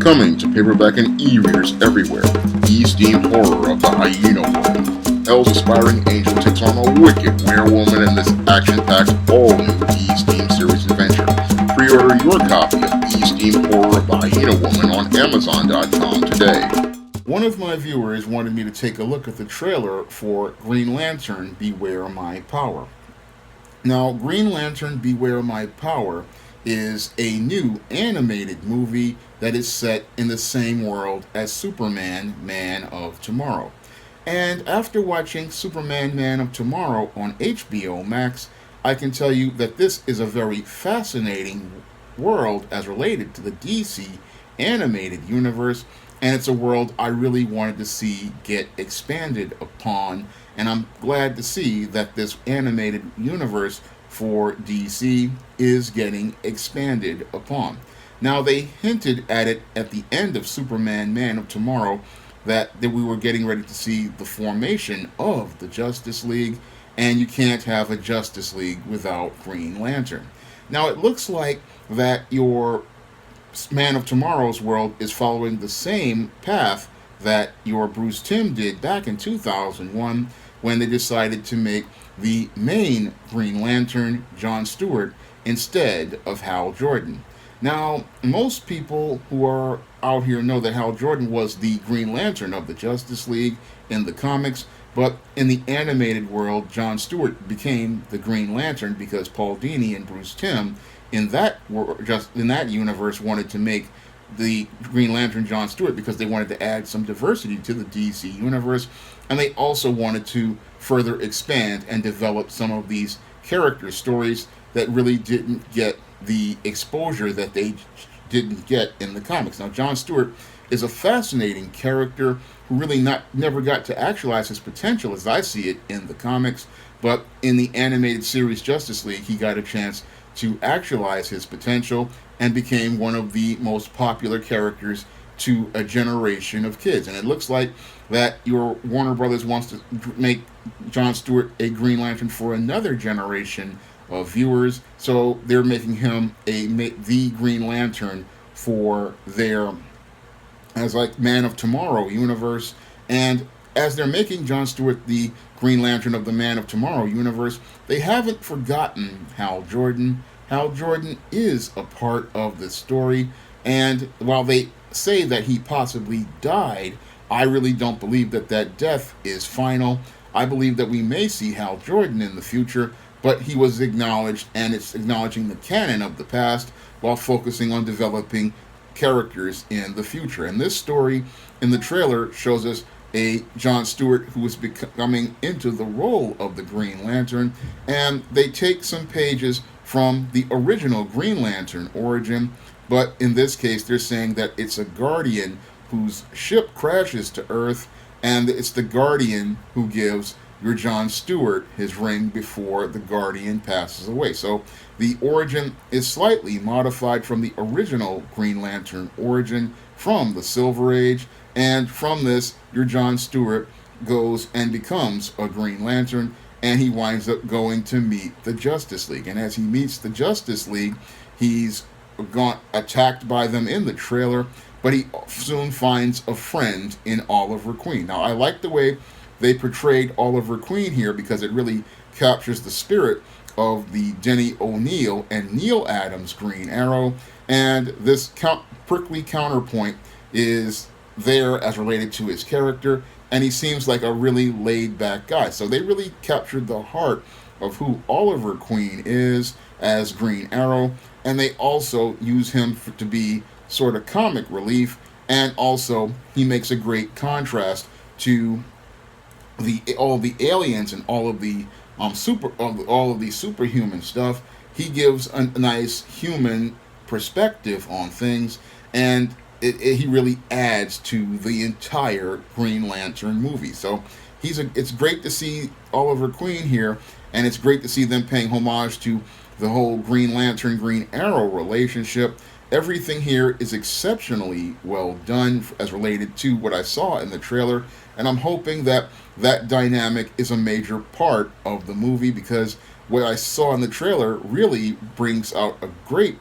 Coming to paperback and e-readers everywhere, East-themed horror of the Hyena Woman. Hell's aspiring angel takes on a wicked werewoman in this action-packed, all-new East-themed series adventure. Pre-order your copy of East-themed horror of the Hyena Woman on Amazon.com today. One of my viewers wanted me to take a look at the trailer for Green Lantern Beware My Power. Now, Green Lantern Beware My Power is a new animated movie that is set in the same world as Superman Man of Tomorrow. And after watching Superman Man of Tomorrow on HBO Max, I can tell you that this is a very fascinating world as related to the DC animated universe, and it's a world I really wanted to see get expanded upon, and I'm glad to see that this animated universe for DC is getting expanded upon. Now, they hinted at it at the end of Superman Man of Tomorrow that we were getting ready to see the formation of the Justice League, and you can't have a Justice League without Green Lantern. Now, it looks like that your Man of Tomorrow's world is following the same path that your Bruce Timm did back in 2001 when they decided to make the main Green Lantern John Stewart instead of Hal Jordan. Now, most people who are out here know that Hal Jordan was the Green Lantern of the Justice League in the comics, but in the animated world, John Stewart became the Green Lantern because Paul Dini and Bruce Timm in that universe wanted to make the Green Lantern John Stewart because they wanted to add some diversity to the DC universe, and they also wanted to further expand and develop some of these character stories that really didn't get the exposure that they didn't get in the comics. Now, John Stewart is a fascinating character who really never got to actualize his potential as I see it in the comics, but in the animated series Justice League, he got a chance to actualize his potential and became one of the most popular characters to a generation of kids. And it looks like that your Warner Brothers wants to make John Stewart a Green Lantern for another generation of viewers, so they're making him the Green Lantern for their as like Man of Tomorrow universe. And as they're making John Stewart the Green Lantern of the Man of Tomorrow universe, they haven't forgotten Hal Jordan. Hal Jordan is a part of the story, and while they say that he possibly died, I really don't believe that death is final. I believe that we may see Hal Jordan in the future, but he was acknowledged, and it's acknowledging the canon of the past while focusing on developing characters in the future. And this story in the trailer shows us a John Stewart who is becoming into the role of the Green Lantern, and they take some pages from the original Green Lantern origin, but in this case they're saying that it's a Guardian whose ship crashes to Earth, and it's the Guardian who gives your John Stewart his ring before the Guardian passes away. So the origin is slightly modified from the original Green Lantern origin from the Silver Age, and from this, your John Stewart goes and becomes a Green Lantern, and he winds up going to meet the Justice League. And as he meets the Justice League, he's got attacked by them in the trailer, but he soon finds a friend in Oliver Queen. Now, I like the way they portrayed Oliver Queen here because it really captures the spirit of the Denny O'Neil and Neil Adams Green Arrow, and this prickly counterpoint is there as related to his character, and he seems like a really laid-back guy. So they really captured the heart of who Oliver Queen is as Green Arrow, and they also use him to be sort of comic relief, and also he makes a great contrast to all of the aliens and all of the superhuman stuff. He gives a nice human perspective on things, and he really adds to the entire Green Lantern movie. So it's great to see Oliver Queen here, and it's great to see them paying homage to the whole Green Lantern Green Arrow relationship. Everything here is exceptionally well done as related to what I saw in the trailer, and I'm hoping that dynamic is a major part of the movie, because what I saw in the trailer really brings out a great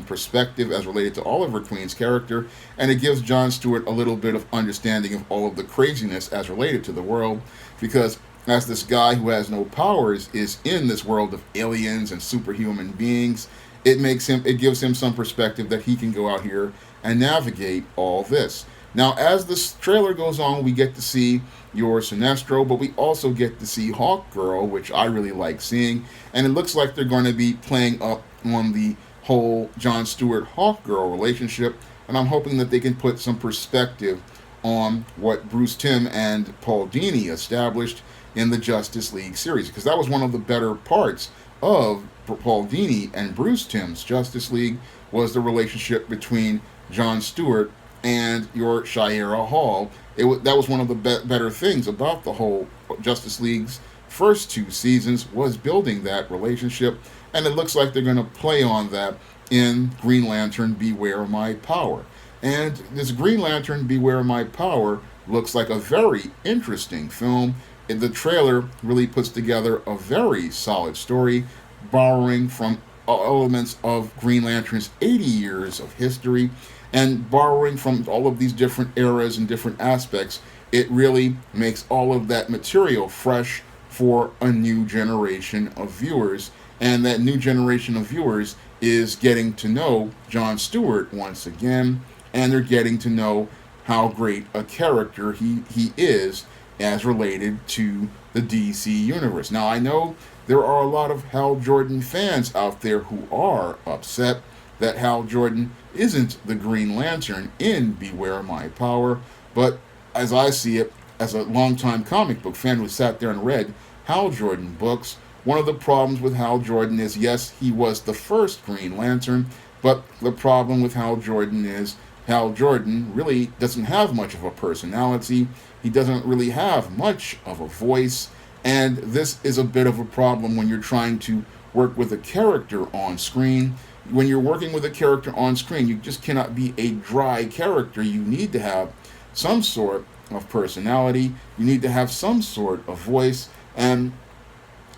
perspective as related to Oliver Queen's character, and it gives Jon Stewart a little bit of understanding of all of the craziness as related to the world, because as this guy who has no powers is in this world of aliens and superhuman beings, it gives him some perspective that he can go out here and navigate all this. Now, as this trailer goes on, we get to see your Sinestro, but we also get to see Hawkgirl, which I really like seeing, and it looks like they're going to be playing up on the whole Jon Stewart Hawkgirl relationship, and I'm hoping that they can put some perspective on what Bruce Timm and Paul Dini established in the Justice League series, because that was one of the better parts of Paul Dini and Bruce Timm's Justice League, was the relationship between Jon Stewart and your Shayera Hall. That was one of the better things about the whole Justice League's first two seasons, was building that relationship, and it looks like they're going to play on that in Green Lantern Beware My Power. And this Green Lantern Beware My Power looks like a very interesting film. The trailer really puts together a very solid story, borrowing from elements of Green Lantern's 80 years of history, and borrowing from all of these different eras and different aspects. It really makes all of that material fresh for a new generation of viewers, and that new generation of viewers is getting to know Jon Stewart once again, and they're getting to know how great a character he is as related to the DC universe. Now, I know there are a lot of Hal Jordan fans out there who are upset that Hal Jordan isn't the Green Lantern in Beware My Power, but as I see it, as a longtime comic book fan who sat there and read Hal Jordan books, one of the problems with Hal Jordan is, yes, he was the first Green Lantern, but the problem with Hal Jordan is Hal Jordan really doesn't have much of a personality. He doesn't really have much of a voice, and this is a bit of a problem when you're trying to work with a character on screen. When you're working with a character on screen, you just cannot be a dry character. You need to have some sort of personality. You need to have some sort of voice, and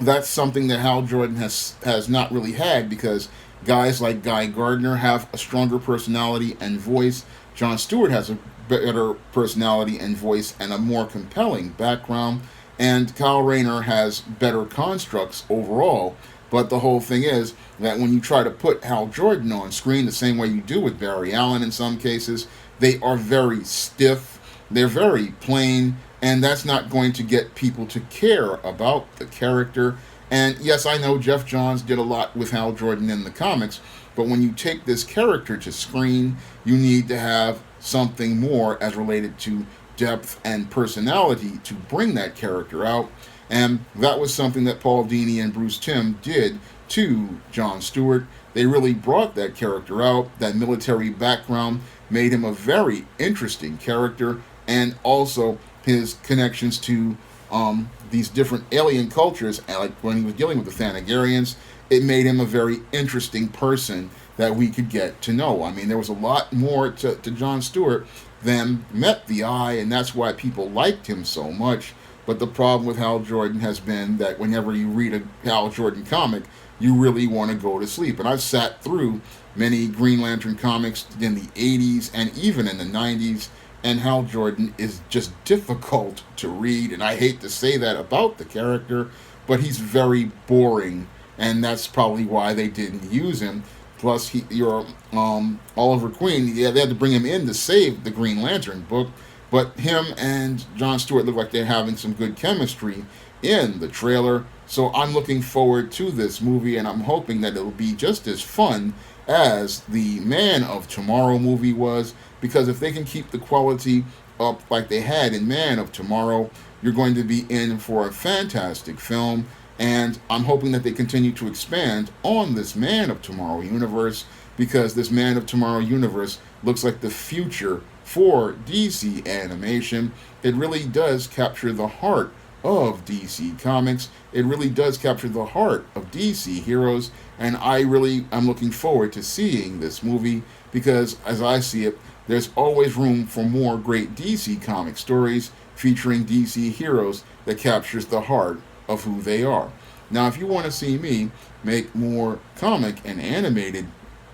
that's something that Hal Jordan has not really had, because guys like Guy Gardner have a stronger personality and voice. Jon Stewart has a better personality and voice and a more compelling background, and Kyle Rayner has better constructs overall. But the whole thing is that when you try to put Hal Jordan on screen the same way you do with Barry Allen in some cases, they are very stiff, they're very plain, and that's not going to get people to care about the character. And yes, I know Jeff Johns did a lot with Hal Jordan in the comics, but when you take this character to screen, you need to have something more as related to depth and personality to bring that character out. And that was something that Paul Dini and Bruce Timm did to Jon Stewart. They really brought that character out. That military background made him a very interesting character, and also his connections to these different alien cultures, like when he was dealing with the Thanagarians, it made him a very interesting person that we could get to know. I mean, there was a lot more to Jon Stewart than met the eye, and that's why people liked him so much. But the problem with Hal Jordan has been that whenever you read a Hal Jordan comic, you really want to go to sleep. And I've sat through many Green Lantern comics in the 80s and even in the 90s, and Hal Jordan is just difficult to read. And I hate to say that about the character, but he's very boring, and that's probably why they didn't use him. Plus, Oliver Queen, yeah, they had to bring him in to save the Green Lantern book, but him and Jon Stewart look like they're having some good chemistry in the trailer. So I'm looking forward to this movie, and I'm hoping that it'll be just as fun as the Man of Tomorrow movie was, because if they can keep the quality up like they had in Man of Tomorrow, you're going to be in for a fantastic film. And I'm hoping that they continue to expand on this Man of Tomorrow universe, because this Man of Tomorrow universe looks like the future for DC animation. It really does capture the heart of DC Comics. It really does capture the heart of DC heroes, and I'm looking forward to seeing this movie, because as I see it, there's always room for more great DC comic stories featuring DC heroes that captures the heart of who they are. Now, if you want to see me make more comic and animated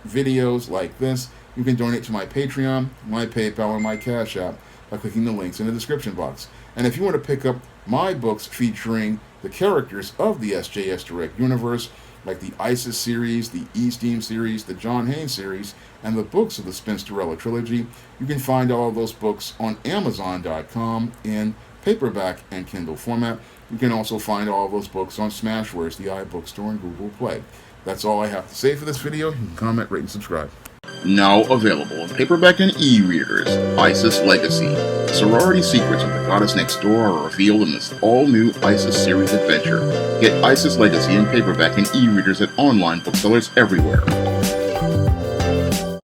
videos like this, you can donate to my Patreon, my PayPal, or my Cash App by clicking the links in the description box. And if you want to pick up my books featuring the characters of the SJS Direct universe, like the ISIS series, the E-Steam series, the John Haynes series, and the books of the Spinsterella trilogy, you can find all of those books on Amazon.com in paperback and Kindle format. You can also find all of those books on Smashwords, the iBookstore, and Google Play. That's all I have to say for this video. You can comment, rate, and subscribe. Now available in paperback and e-readers, ISIS Legacy. Sorority secrets of the goddess next door are revealed in this all-new ISIS series adventure. Get ISIS Legacy in paperback and e-readers at online booksellers everywhere.